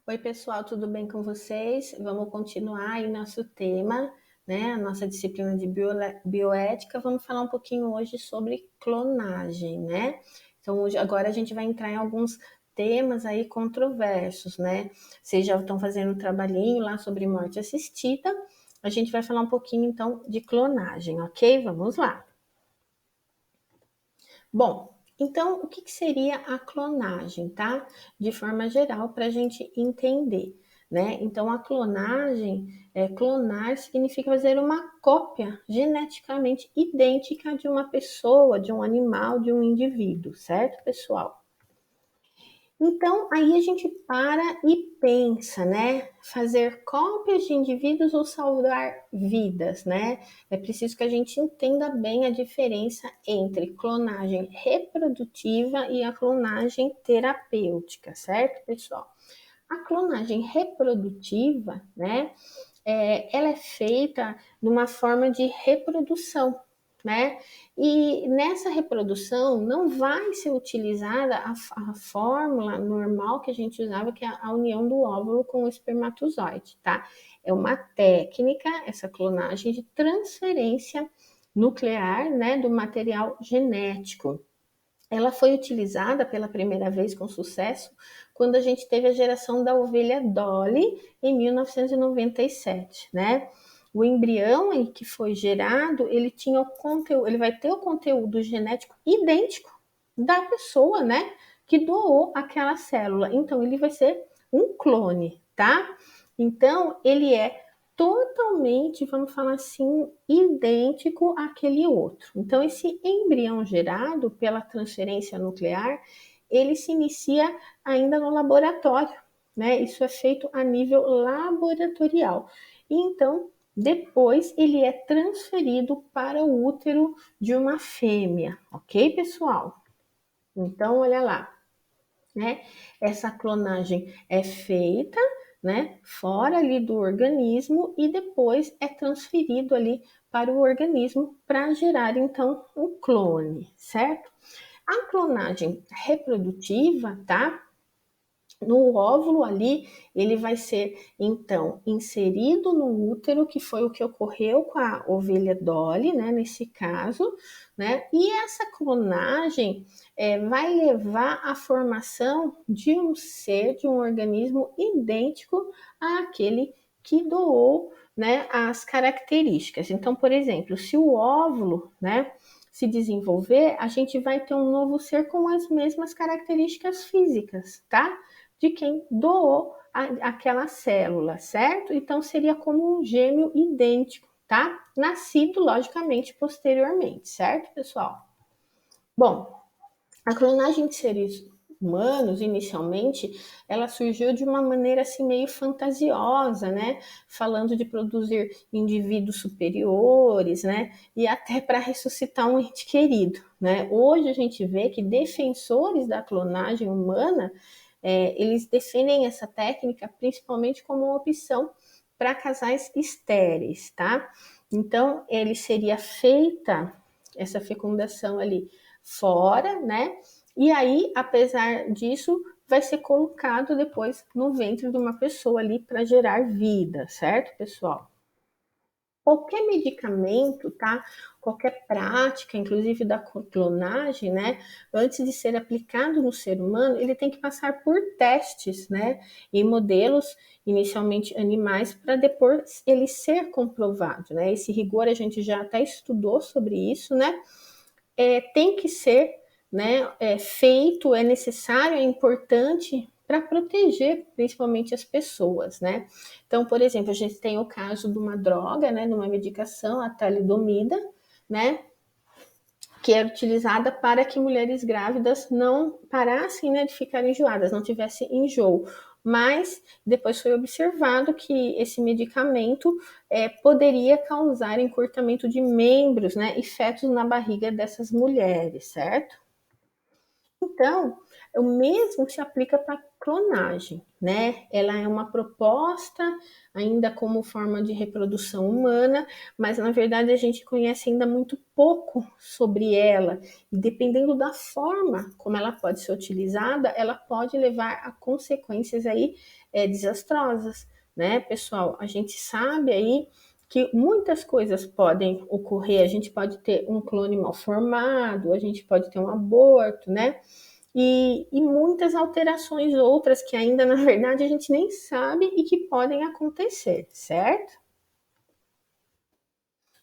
Oi, pessoal, tudo bem com vocês? Vamos continuar aí nosso tema, né? A nossa disciplina de bioética. Vamos falar um pouquinho hoje sobre clonagem, né? Então, agora a gente vai entrar em alguns temas aí controversos, né? Vocês já estão fazendo um trabalhinho lá sobre morte assistida. A gente vai falar um pouquinho então de clonagem, ok? Vamos lá. Bom, então o que seria a clonagem, tá? De forma geral, para a gente entender, né? Então, a clonagem, clonar significa fazer uma cópia geneticamente idêntica de uma pessoa, de um animal, de um indivíduo, certo, pessoal? Então, aí a gente para e pensa, né? Fazer cópias de indivíduos ou salvar vidas, né? É preciso que a gente entenda bem a diferença entre clonagem reprodutiva e a clonagem terapêutica, certo, pessoal? A clonagem reprodutiva, né? Ela é feita numa forma de reprodução, né? E nessa reprodução não vai ser utilizada a fórmula normal que a gente usava, que é a união do óvulo com o espermatozoide, tá? É uma técnica, essa clonagem de transferência nuclear, né, do material genético. Ela foi utilizada pela primeira vez com sucesso quando a gente teve a geração da ovelha Dolly em 1997, né? O embrião que foi gerado, ele tinha o conteúdo, ele vai ter o conteúdo genético idêntico da pessoa, né, que doou aquela célula. Então ele vai ser um clone, tá? Então ele é totalmente, vamos falar assim, idêntico àquele outro. Então, esse embrião gerado pela transferência nuclear, ele se inicia ainda no laboratório, né? Isso é feito a nível laboratorial. E então, depois ele é transferido para o útero de uma fêmea, ok, pessoal? Então, olha lá, né? Essa clonagem é feita, né, fora ali do organismo e depois é transferido ali para o organismo para gerar então um clone, certo? A clonagem reprodutiva, tá? No óvulo ali, ele vai ser então inserido no útero, que foi o que ocorreu com a ovelha Dolly, né, nesse caso, né? E essa clonagem vai levar à formação de um ser, de um organismo idêntico àquele que doou, né, as características. Então, por exemplo, se o óvulo, né, se desenvolver, a gente vai ter um novo ser com as mesmas características físicas, tá? De quem doou aquela célula, certo? Então seria como um gêmeo idêntico, tá? Nascido, logicamente, posteriormente, certo, pessoal? Bom, a clonagem de seres humanos, inicialmente, ela surgiu de uma maneira assim meio fantasiosa, né? Falando de produzir indivíduos superiores, né? E até para ressuscitar um ente querido, né? Hoje a gente vê que defensores da clonagem humana, eles defendem essa técnica principalmente como uma opção para casais estéreis, tá? Então, ele seria feita essa fecundação ali fora, né? E aí, apesar disso, vai ser colocado depois no ventre de uma pessoa ali para gerar vida, certo, pessoal? Qualquer medicamento, tá? Qualquer prática, inclusive da clonagem, né? Antes de ser aplicado no ser humano, ele tem que passar por testes, né? Em modelos, inicialmente animais, para depois ele ser comprovado, né? Esse rigor a gente já até estudou sobre isso, né? Tem que ser, né, feito, é necessário, é importante para proteger principalmente as pessoas, né? Então, por exemplo, a gente tem o caso de uma droga, né, de uma medicação, a talidomida, né, que era utilizada para que mulheres grávidas não parassem, né, de ficar enjoadas, não tivessem enjoo. Mas depois foi observado que esse medicamento poderia causar encurtamento de membros, né, e fetos na barriga dessas mulheres, certo? Então, o mesmo se aplica para a clonagem, né? Ela é uma proposta ainda como forma de reprodução humana, mas na verdade a gente conhece ainda muito pouco sobre ela, e dependendo da forma como ela pode ser utilizada, ela pode levar a consequências aí desastrosas, né, pessoal? A gente sabe aí que muitas coisas podem ocorrer, a gente pode ter um clone mal formado, a gente pode ter um aborto, né? E muitas alterações outras que ainda, na verdade, a gente nem sabe e que podem acontecer, certo?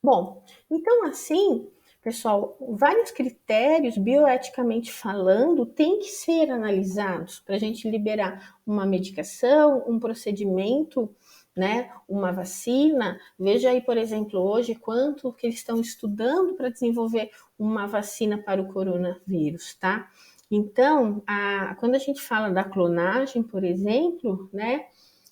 Bom, então assim, pessoal, vários critérios, bioeticamente falando, têm que ser analisados para a gente liberar uma medicação, um procedimento, né, uma vacina. Veja aí, por exemplo, hoje quanto que eles estão estudando para desenvolver uma vacina para o coronavírus, tá? Então, quando a gente fala da clonagem, por exemplo, né,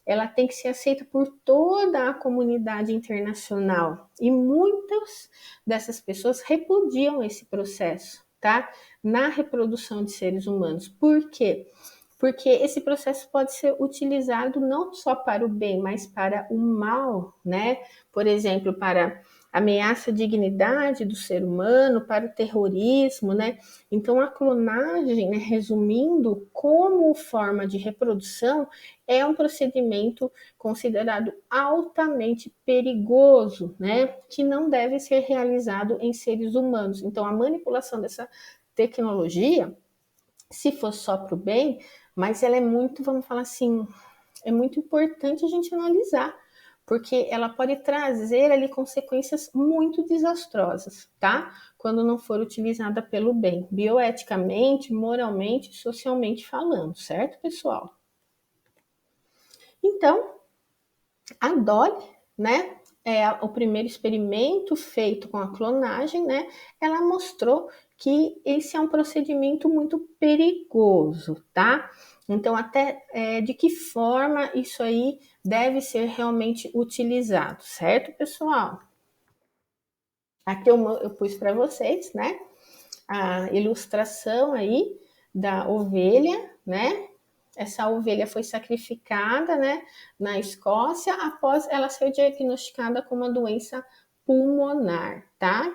ela tem que ser aceita por toda a comunidade internacional. E muitas dessas pessoas repudiam esse processo, tá? Na reprodução de seres humanos. Por quê? Porque esse processo pode ser utilizado não só para o bem, mas para o mal, né? Por exemplo, para ameaça à dignidade do ser humano, para o terrorismo, né? Então, a clonagem, né, resumindo, como forma de reprodução, é um procedimento considerado altamente perigoso, né? Que não deve ser realizado em seres humanos. Então, a manipulação dessa tecnologia, se for só para o bem, mas ela é muito, vamos falar assim, é muito importante a gente analisar, porque ela pode trazer ali consequências muito desastrosas, tá? Quando não for utilizada pelo bem, bioeticamente, moralmente, socialmente falando, certo, pessoal? Então, a Dolly, né, o primeiro experimento feito com a clonagem, né, ela mostrou que esse é um procedimento muito perigoso, tá? Então, até de que forma isso aí deve ser realmente utilizado, certo, pessoal? Aqui eu pus para vocês, né, a ilustração aí da ovelha, né? Essa ovelha foi sacrificada, né, na Escócia após ela ser diagnosticada com uma doença pulmonar, tá?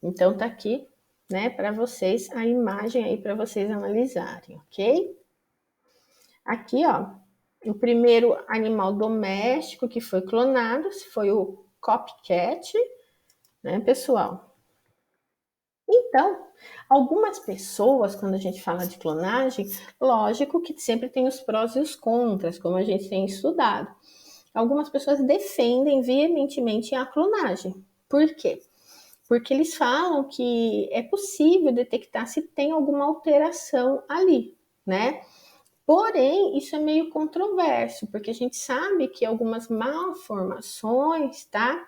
Então tá aqui, né, para vocês a imagem aí para vocês analisarem, ok? Aqui, ó, o primeiro animal doméstico que foi clonado foi o copycat, né, pessoal? Então, algumas pessoas, quando a gente fala de clonagem, lógico que sempre tem os prós e os contras, como a gente tem estudado. Algumas pessoas defendem veementemente a clonagem. Por quê? Porque eles falam que é possível detectar se tem alguma alteração ali, né? Porém, isso é meio controverso, porque a gente sabe que algumas malformações, tá?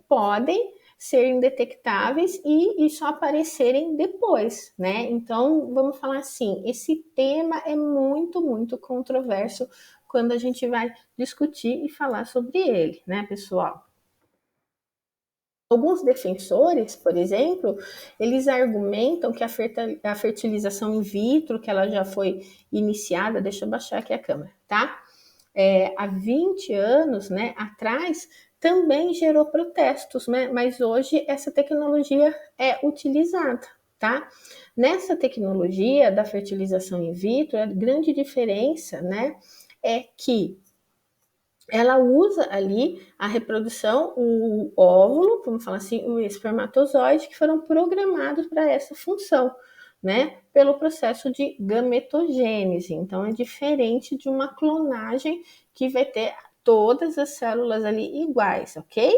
Podem ser indetectáveis e só aparecerem depois, né? Então, vamos falar assim, esse tema é muito, muito controverso quando a gente vai discutir e falar sobre ele, né, pessoal? Alguns defensores, por exemplo, eles argumentam que a fertilização in vitro, que ela já foi iniciada, deixa eu baixar aqui a câmera, tá? Há 20 anos, né, atrás, também gerou protestos, né? Mas hoje essa tecnologia é utilizada, tá? Nessa tecnologia da fertilização in vitro, a grande diferença, né, é que ela usa ali a reprodução, o óvulo, vamos falar assim, o espermatozoide, que foram programados para essa função, né? Pelo processo de gametogênese. Então, é diferente de uma clonagem que vai ter todas as células ali iguais, ok?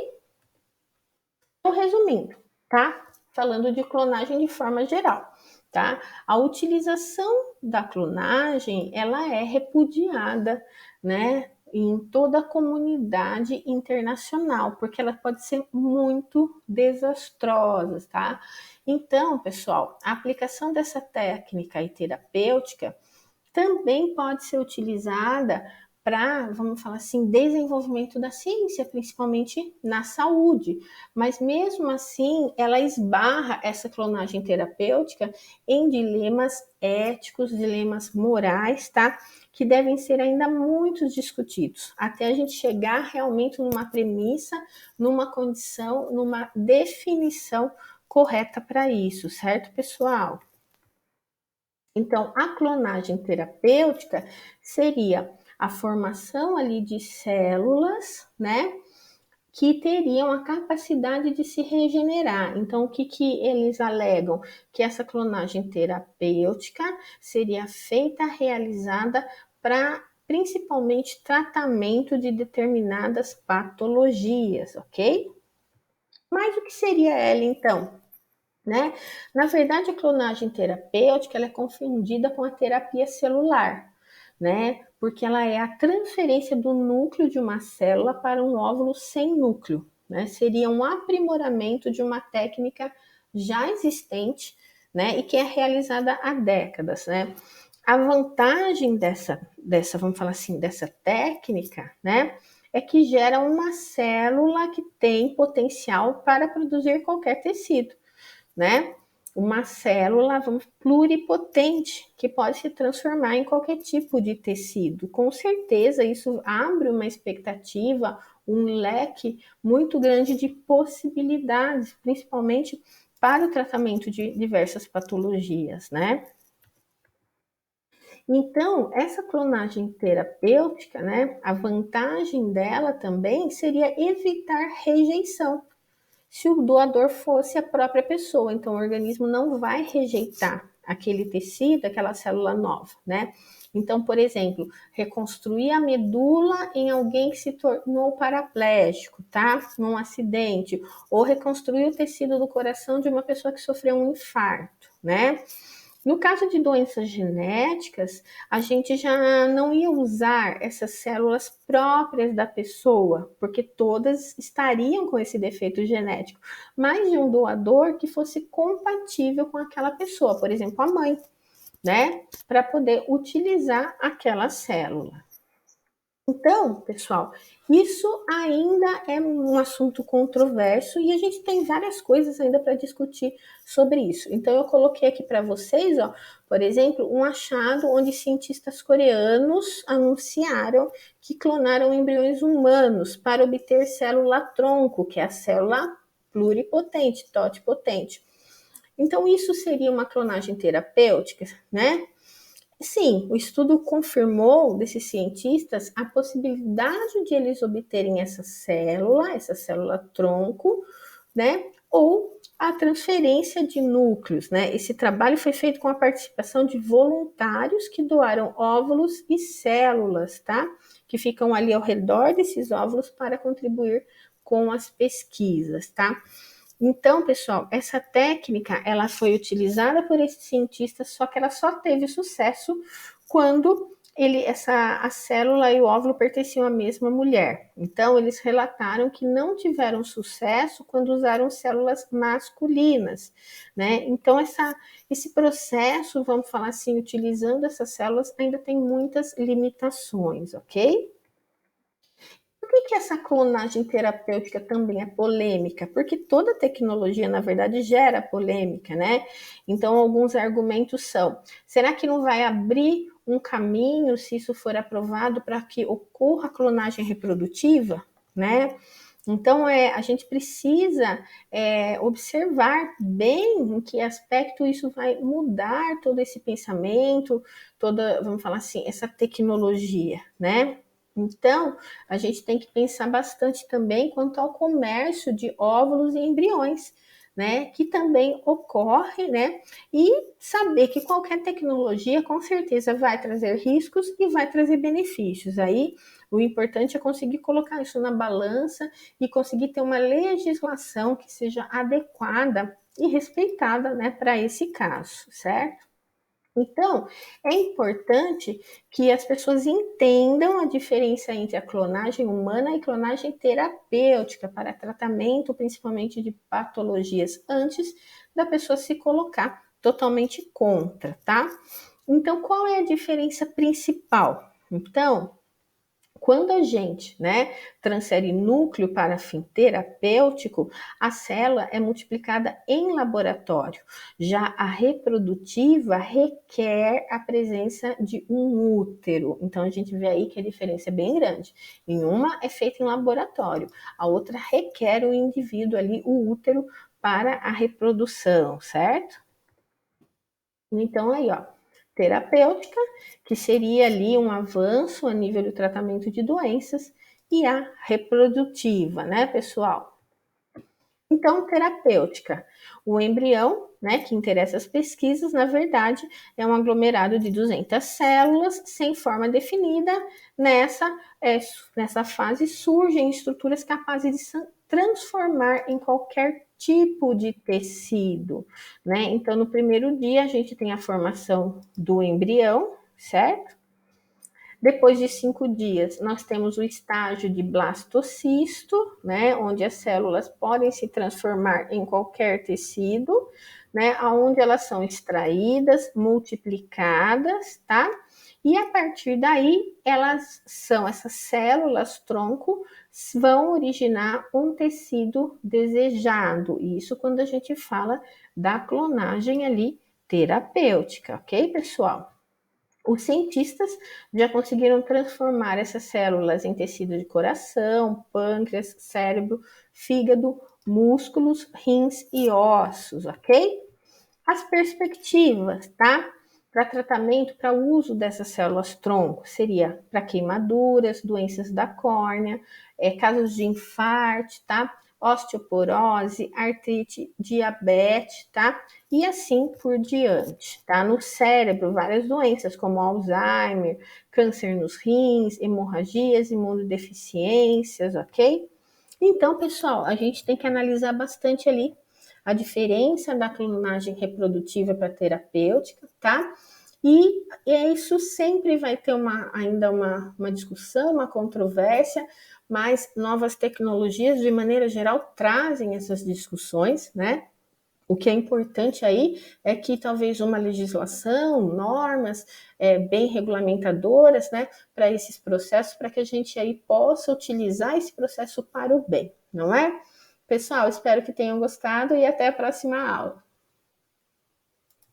Então, resumindo, tá? Falando de clonagem de forma geral, tá? A utilização da clonagem, ela é repudiada, né? Em toda a comunidade internacional, porque ela pode ser muito desastrosa, tá? Então, pessoal, a aplicação dessa técnica e terapêutica também pode ser utilizada para, vamos falar assim, desenvolvimento da ciência, principalmente na saúde. Mas mesmo assim, ela esbarra essa clonagem terapêutica em dilemas éticos, dilemas morais, tá? Que devem ser ainda muito discutidos, até a gente chegar realmente numa premissa, numa condição, numa definição correta para isso, certo, pessoal? Então, a clonagem terapêutica seria a formação ali de células, né, que teriam a capacidade de se regenerar. Então, o que, que eles alegam? Que essa clonagem terapêutica seria feita, realizada para principalmente tratamento de determinadas patologias, ok? Mas o que seria ela então? Né? Na verdade, a clonagem terapêutica ela é confundida com a terapia celular, né? Porque ela é a transferência do núcleo de uma célula para um óvulo sem núcleo, né? Seria um aprimoramento de uma técnica já existente, né? E que é realizada há décadas, né? A vantagem vamos falar assim, dessa técnica, né? É que gera uma célula que tem potencial para produzir qualquer tecido, né? Uma célula pluripotente que pode se transformar em qualquer tipo de tecido. Com certeza, isso abre uma expectativa, um leque muito grande de possibilidades, principalmente para o tratamento de diversas patologias, né? Então, essa clonagem terapêutica, né, a vantagem dela também seria evitar rejeição se o doador fosse a própria pessoa. Então, o organismo não vai rejeitar aquele tecido, aquela célula nova, né? Então, por exemplo, reconstruir a medula em alguém que se tornou paraplégico, tá? Num acidente, ou reconstruir o tecido do coração de uma pessoa que sofreu um infarto, né? No caso de doenças genéticas, a gente já não ia usar essas células próprias da pessoa, porque todas estariam com esse defeito genético, mas de um doador que fosse compatível com aquela pessoa, por exemplo, a mãe, né? Para poder utilizar aquela célula. Então, pessoal, isso ainda é um assunto controverso e a gente tem várias coisas ainda para discutir sobre isso. Então, eu coloquei aqui para vocês, ó, por exemplo, um achado onde cientistas coreanos anunciaram que clonaram embriões humanos para obter célula-tronco, que é a célula pluripotente, totipotente. Então, isso seria uma clonagem terapêutica, né? Sim, o estudo confirmou desses cientistas a possibilidade de eles obterem essa célula tronco, né? Ou a transferência de núcleos, né? Esse trabalho foi feito com a participação de voluntários que doaram óvulos e células, tá? Que ficam ali ao redor desses óvulos para contribuir com as pesquisas, tá? Então, pessoal, essa técnica ela foi utilizada por esses cientistas, só que ela só teve sucesso quando a célula e o óvulo pertenciam à mesma mulher. Então, eles relataram que não tiveram sucesso quando usaram células masculinas, né? Então, esse processo, vamos falar assim, utilizando essas células, ainda tem muitas limitações, ok? Por que essa clonagem terapêutica também é polêmica? Porque toda tecnologia, na verdade, gera polêmica, né? Então, alguns argumentos são: será que não vai abrir um caminho, se isso for aprovado, para que ocorra a clonagem reprodutiva, né? Então, a gente precisa observar bem em que aspecto isso vai mudar todo esse pensamento, toda, vamos falar assim, essa tecnologia, né? Então, a gente tem que pensar bastante também quanto ao comércio de óvulos e embriões, né? Que também ocorre, né? E saber que qualquer tecnologia com certeza vai trazer riscos e vai trazer benefícios. Aí, o importante é conseguir colocar isso na balança e conseguir ter uma legislação que seja adequada e respeitada, né, para esse caso, certo? Então, é importante que as pessoas entendam a diferença entre a clonagem humana e clonagem terapêutica para tratamento, principalmente de patologias, antes da pessoa se colocar totalmente contra, tá? Então, qual é a diferença principal? Então, quando a gente, né, transfere núcleo para fim terapêutico, a célula é multiplicada em laboratório. Já a reprodutiva requer a presença de um útero. Então a gente vê aí que a diferença é bem grande. Em uma é feita em laboratório, a outra requer o indivíduo ali, o útero, para a reprodução, certo? Então aí, ó, terapêutica, que seria ali um avanço a nível do tratamento de doenças, e a reprodutiva, né, pessoal? Então, terapêutica, o embrião, né, que interessa as pesquisas, na verdade, é um aglomerado de 200 células sem forma definida. Nessa fase surgem estruturas capazes de transformar em qualquer tipo de tecido, né? Então, no primeiro dia, a gente tem a formação do embrião, certo? Depois de 5 dias, nós temos o estágio de blastocisto, né, onde as células podem se transformar em qualquer tecido, né, onde elas são extraídas, multiplicadas, tá? E a partir daí, essas células tronco vão originar um tecido desejado. Isso quando a gente fala da clonagem ali terapêutica, ok, pessoal? Os cientistas já conseguiram transformar essas células em tecido de coração, pâncreas, cérebro, fígado, músculos, rins e ossos, ok? As perspectivas, tá? Para tratamento, para o uso dessas células tronco, seria para queimaduras, doenças da córnea, casos de infarto, tá? Osteoporose, artrite, diabetes, tá? E assim por diante, tá? No cérebro, várias doenças como Alzheimer, câncer nos rins, hemorragias, imunodeficiências, ok? Então, pessoal, a gente tem que analisar bastante ali a diferença da clonagem reprodutiva para terapêutica, tá? E isso sempre vai ter ainda uma discussão, uma controvérsia, mas novas tecnologias, de maneira geral, trazem essas discussões, né? O que é importante aí é que talvez uma legislação, normas bem regulamentadoras, né, para esses processos, para que a gente aí possa utilizar esse processo para o bem, não é? Pessoal, espero que tenham gostado e até a próxima aula.